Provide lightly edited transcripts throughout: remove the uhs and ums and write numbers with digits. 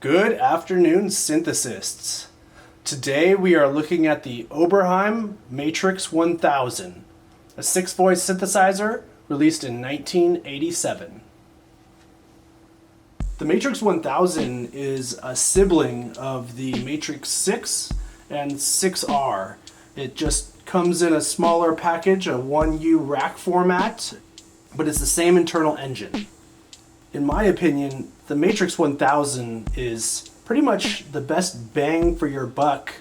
Good afternoon, synthesists. Today we are looking at the Oberheim Matrix 1000, a 6-voice synthesizer released in 1987. The Matrix 1000 is a sibling of the Matrix 6 and 6R. It just comes in a smaller package, a 1U rack format, but it's the same internal engine. In my opinion, the Matrix 1000 is pretty much the best bang for your buck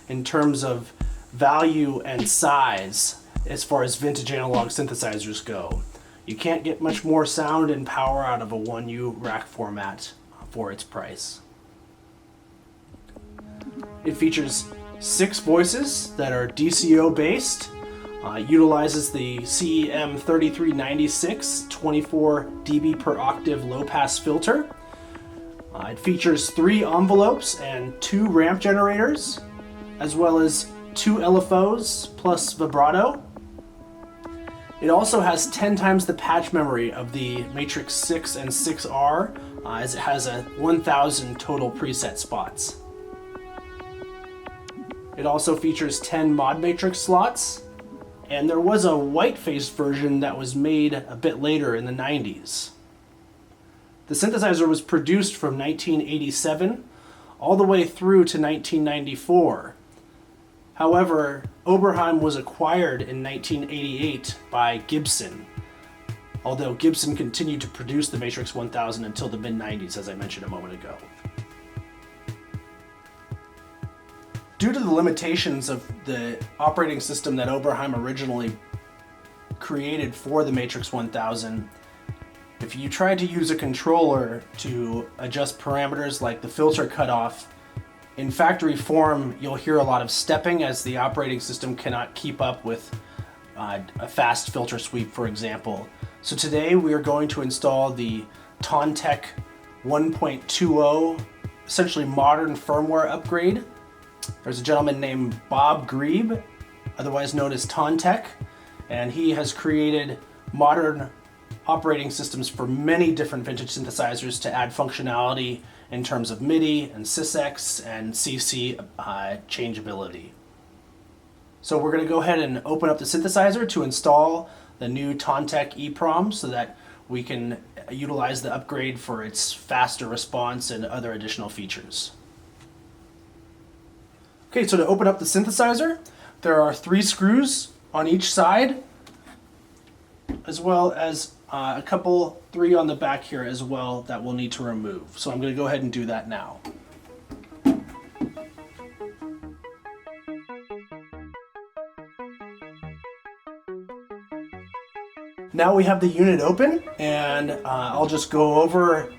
in terms of value and size as far as vintage analog synthesizers go. You can't get much more sound and power out of a 1U rack format for its price. It features 6 voices that are DCO based, utilizes the CEM 3396 24 dB per octave low pass filter. It features 3 envelopes and 2 ramp generators, as well as 2 LFOs plus vibrato. It also has 10 times the patch memory of the Matrix 6 and 6R, as it has 1,000 total preset spots. It also features 10 mod matrix slots, and there was a white-faced version that was made a bit later in the 90s. The synthesizer was produced from 1987 all the way through to 1994. However, Oberheim was acquired in 1988 by Gibson, although Gibson continued to produce the Matrix 1000 until the mid-90s, as I mentioned a moment ago. Due to the limitations of the operating system that Oberheim originally created for the Matrix 1000, if you try to use a controller to adjust parameters like the filter cutoff, in factory form you'll hear a lot of stepping as the operating system cannot keep up with a fast filter sweep, for example. So today we are going to install the Tauntek 1.20, essentially modern firmware upgrade. There's a gentleman named Bob Grebe, otherwise known as Tauntek, and he has created modern operating systems for many different vintage synthesizers to add functionality in terms of MIDI and SysX and CC changeability. So we're going to go ahead and open up the synthesizer to install the new Tauntek EEPROM so that we can utilize the upgrade for its faster response and other additional features. Okay, so to open up the synthesizer, there are 3 screws on each side, as well as a couple, 3 on the back here as well that we'll need to remove. So I'm going to go ahead and do that now. Now we have the unit open, and I'll just go over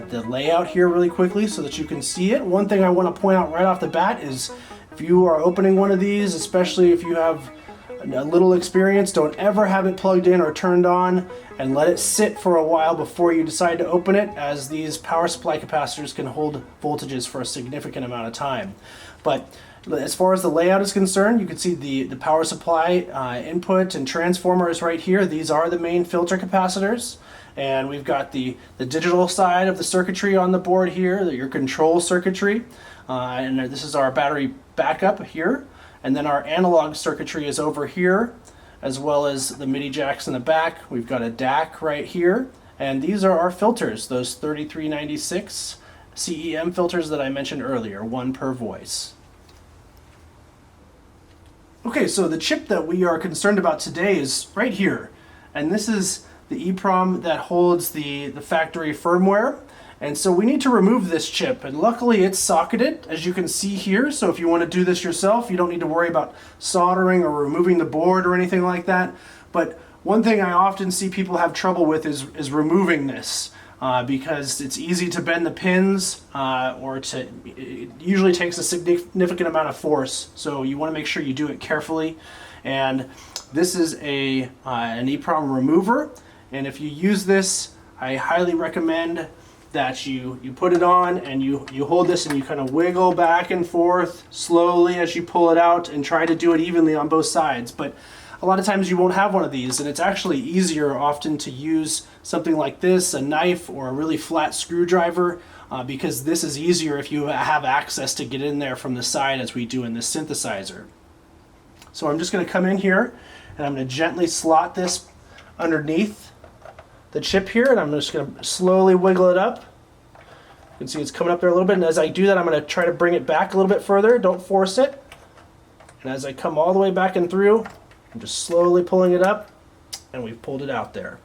the layout here really quickly so that you can see it. One thing I want to point out right off the bat is if you are opening one of these, especially if you have a little experience, don't ever have it plugged in or turned on and let it sit for a while before you decide to open it, as these power supply capacitors can hold voltages for a significant amount of time. But as far as the layout is concerned, you can see the power supply input and transformers right here. These are the main filter capacitors, and we've got the digital side of the circuitry on the board here, your control circuitry, and this is our battery backup here. And then our analog circuitry is over here, as well as the MIDI jacks in the back. We've got a DAC right here, and these are our filters, those 3396 CEM filters that I mentioned earlier, 1 per voice. Okay, so the chip that we are concerned about today is right here, and this is the EEPROM that holds the factory firmware. And so we need to remove this chip, and luckily it's socketed, as you can see here. So if you want to do this yourself, you don't need to worry about soldering or removing the board or anything like that. But one thing I often see people have trouble with is removing this, because it's easy to bend the pins, it usually takes a significant amount of force. So you want to make sure you do it carefully. And this is an EEPROM remover, and if you use this, I highly recommend that you put it on and you hold this and you kind of wiggle back and forth slowly as you pull it out, and try to do it evenly on both sides. But a lot of times you won't have one of these, and it's actually easier often to use something like this, a knife or a really flat screwdriver, because this is easier if you have access to get in there from the side as we do in this synthesizer. So I'm just going to come in here and I'm going to gently slot this underneath the chip here, and I'm just going to slowly wiggle it up. You can see it's coming up there a little bit, and as I do that I'm going to try to bring it back a little bit further. Don't force it. And as I come all the way back and through, I'm just slowly pulling it up, and we've pulled it out there.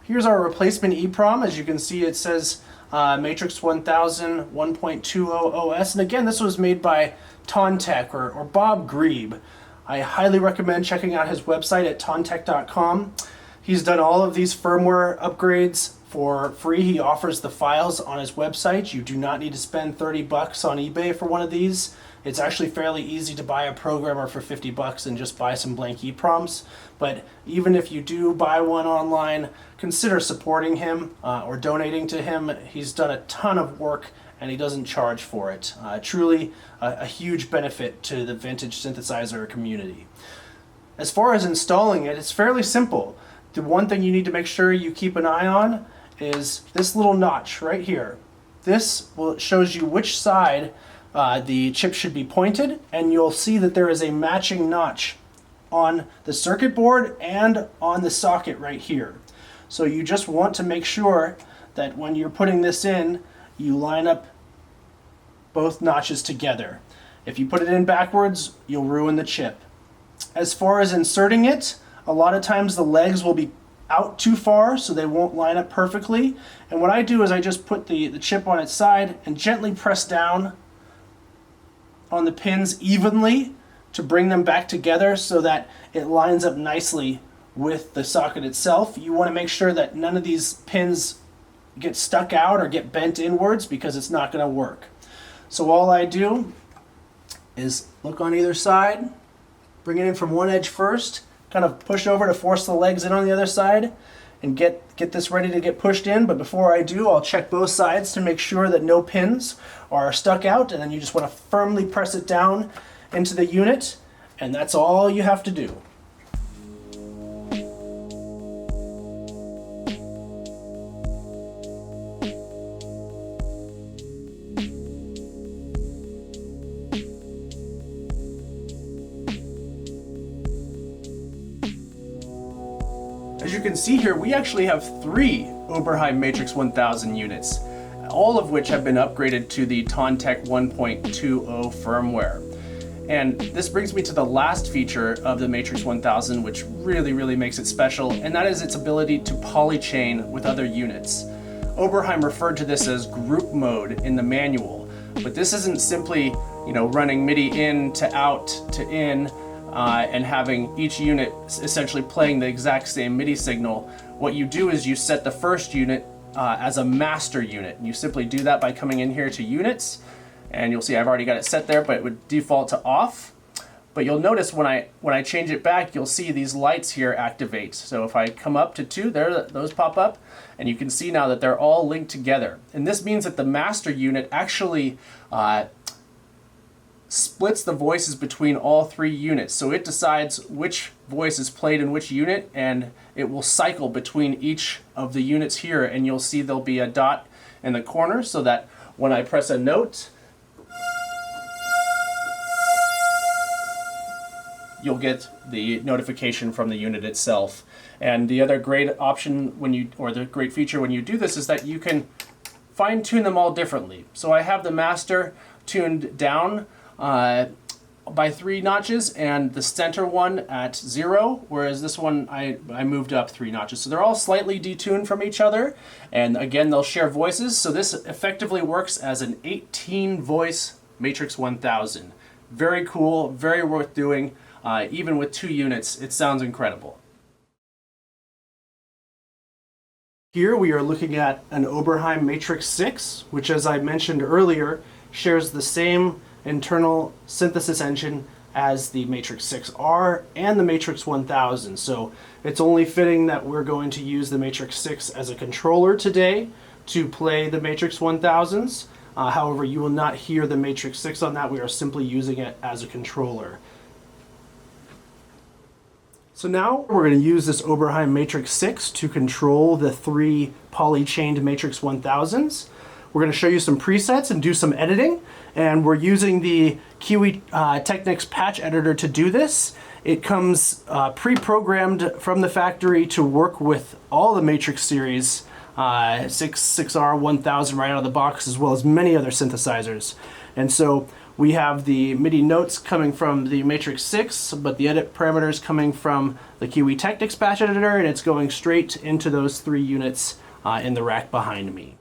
Here's our replacement EEPROM. As you can see, it says Matrix 1000 1.20 OS, and again, this was made by Tauntek or Bob Grebe. I highly recommend checking out his website at tauntek.com. He's done all of these firmware upgrades for free. He offers the files on his website. You do not need to spend 30 bucks on eBay for one of these. It's actually fairly easy to buy a programmer for 50 bucks and just buy some blank EEPROMs. But even if you do buy one online, consider supporting him or donating to him. He's done a ton of work and he doesn't charge for it. Truly a huge benefit to the vintage synthesizer community. As far as installing it, it's fairly simple. The one thing you need to make sure you keep an eye on is this little notch right here. This shows you which side the chip should be pointed, and you'll see that there is a matching notch on the circuit board and on the socket right here. So you just want to make sure that when you're putting this in, you line up both notches together. If you put it in backwards, you'll ruin the chip. As far as inserting it, a lot of times the legs will be out too far, so they won't line up perfectly. And what I do is I just put the chip on its side and gently press down on the pins evenly to bring them back together so that it lines up nicely with the socket itself. You want to make sure that none of these pins get stuck out or get bent inwards, because it's not going to work. So all I do is look on either side, bring it in from one edge first, kind of push over to force the legs in on the other side, and get this ready to get pushed in. But before I do, I'll check both sides to make sure that no pins are stuck out, and then you just want to firmly press it down into the unit, and that's all you have to do. As you can see here, we actually have 3 Oberheim Matrix 1000 units, all of which have been upgraded to the Tauntek 1.20 firmware. And this brings me to the last feature of the Matrix 1000, which really makes it special, and that is its ability to polychain with other units. Oberheim referred to this as group mode in the manual, but this isn't simply, running MIDI in to out to in, and having each unit essentially playing the exact same MIDI signal. What you do is you set the first unit as a master unit. And you simply do that by coming in here to units, and you'll see I've already got it set there, but it would default to off. But you'll notice when I change it back, you'll see these lights here activate. So if I come up to 2, those pop up, and you can see now that they're all linked together. And this means that the master unit actually splits the voices between all 3 units. So it decides which voice is played in which unit, and it will cycle between each of the units here, and you'll see there'll be a dot in the corner so that when I press a note, you'll get the notification from the unit itself. And the other great option the great feature when you do this is that you can fine-tune them all differently. So I have the master tuned down by 3 notches, and the center one at 0, whereas this one I moved up 3 notches. So they're all slightly detuned from each other, and again they'll share voices. So this effectively works as an 18 voice Matrix 1000. Very cool, very worth doing. Even with 2 units, it sounds incredible. Here we are looking at an Oberheim Matrix 6, which, as I mentioned earlier, shares the same internal synthesis engine as the Matrix 6R and the Matrix 1000. So it's only fitting that we're going to use the Matrix 6 as a controller today to play the Matrix 1000s. However, you will not hear the Matrix 6 on that. We are simply using it as a controller. So now we're going to use this Oberheim Matrix 6 to control the 3 polychained Matrix 1000s. We're going to show you some presets and do some editing, and we're using the Kiwi Technics patch editor to do this. It comes pre-programmed from the factory to work with all the Matrix series, 6R 1000 right out of the box, as well as many other synthesizers. And so we have the MIDI notes coming from the Matrix 6, but the edit parameters coming from the Kiwi Technics patch editor, and it's going straight into those 3 units in the rack behind me.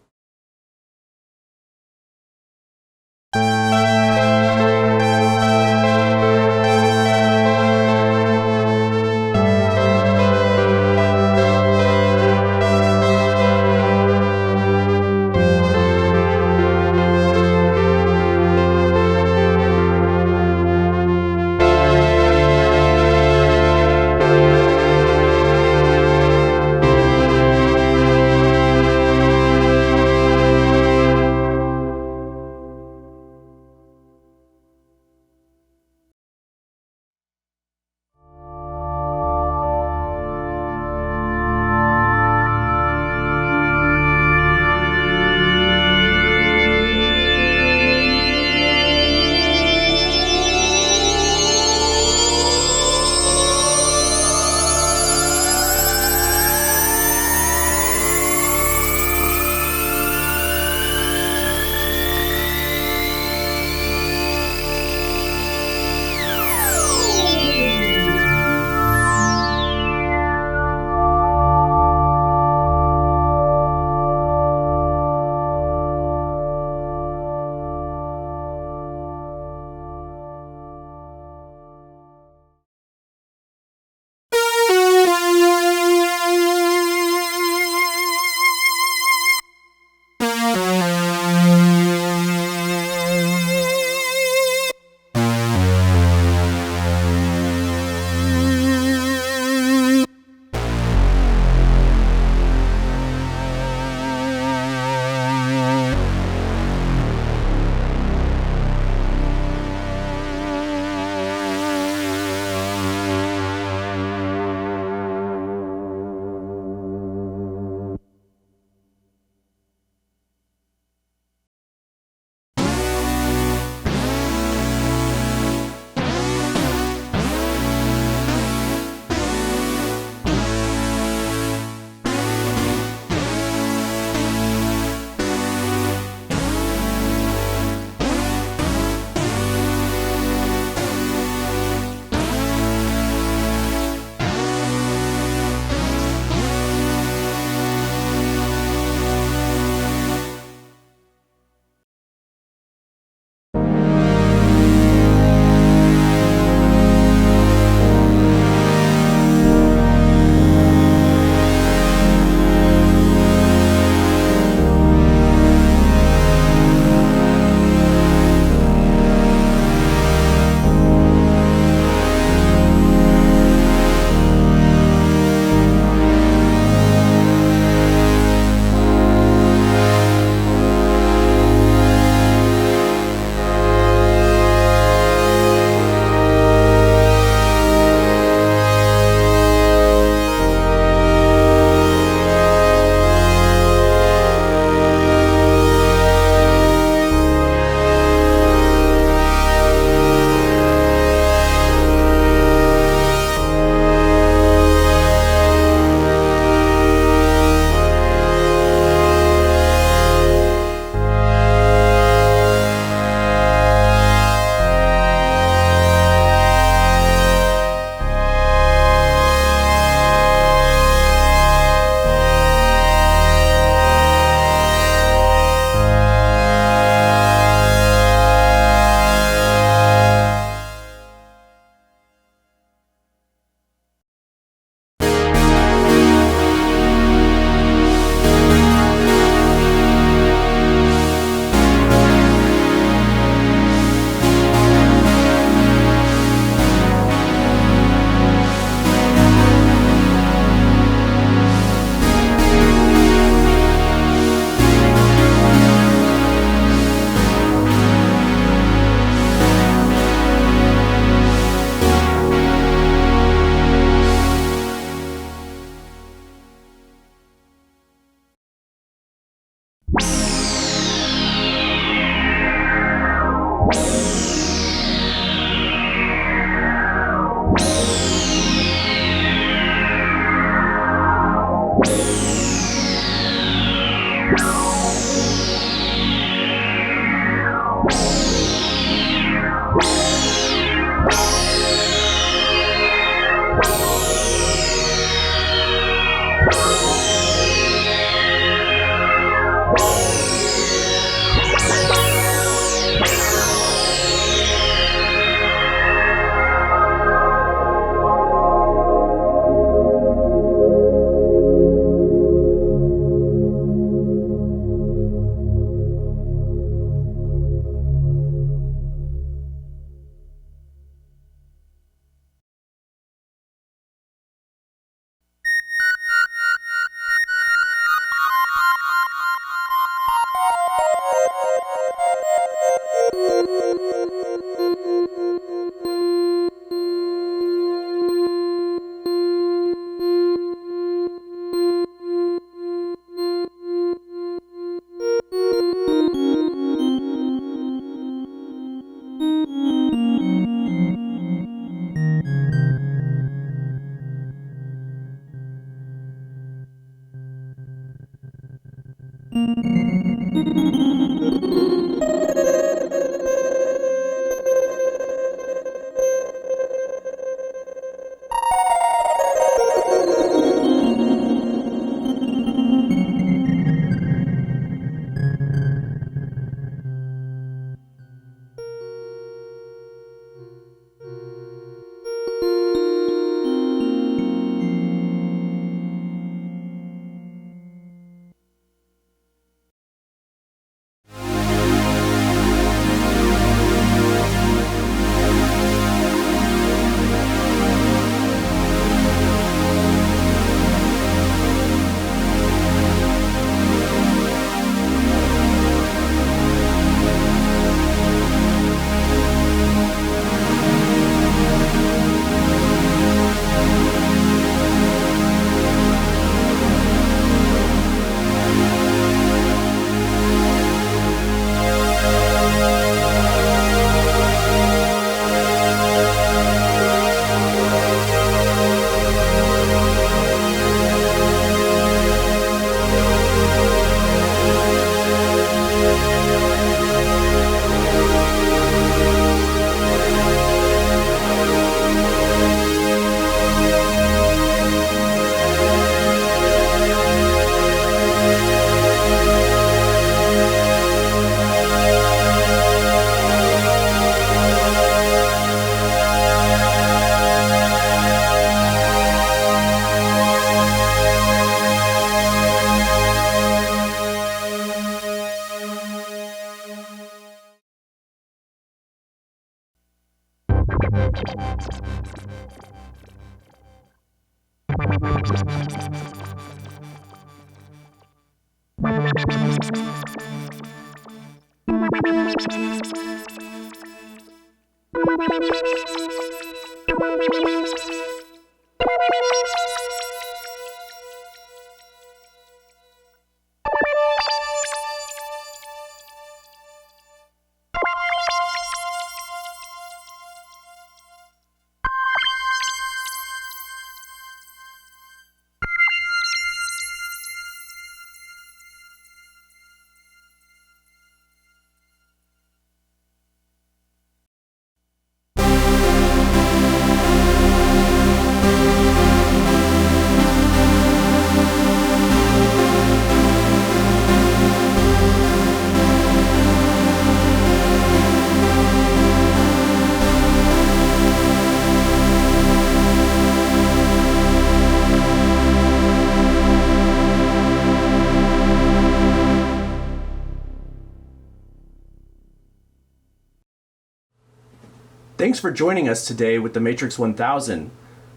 Thanks for joining us today with the Matrix 1000.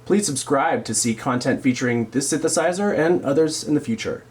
Please subscribe to see content featuring this synthesizer and others in the future.